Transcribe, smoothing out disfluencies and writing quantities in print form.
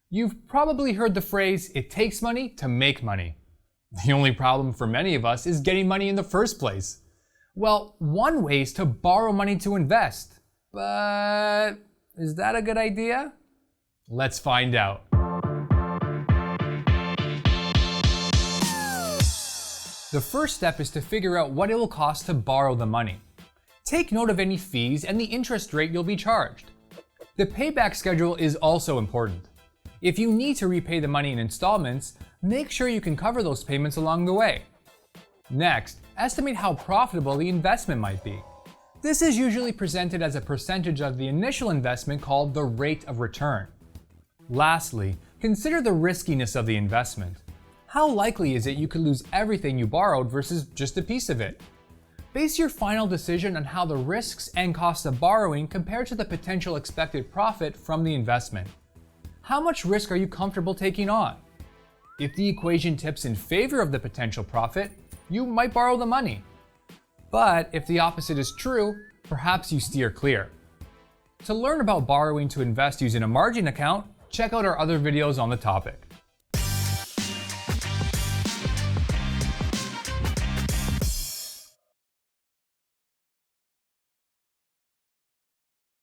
You've probably heard the phrase, it takes money to make money. The only problem for many of us is getting money in the first place. Well, one way is to borrow money to invest. But is that a good idea? Let's find out. The first step is to figure out what it will cost to borrow the money. Take note of any fees and the interest rate you'll be charged. The payback schedule is also important. If you need to repay the money in installments, make sure you can cover those payments along the way. Next, estimate how profitable the investment might be. This is usually presented as a percentage of the initial investment called the rate of return. Lastly, consider the riskiness of the investment. How likely is it you could lose everything you borrowed versus just a piece of it? Base your final decision on how the risks and costs of borrowing compare to the potential expected profit from the investment. How much risk are you comfortable taking on? If the equation tips in favor of the potential profit, you might borrow the money. But if the opposite is true, perhaps you steer clear. To learn about borrowing to invest using a margin account, check out our other videos on the topic.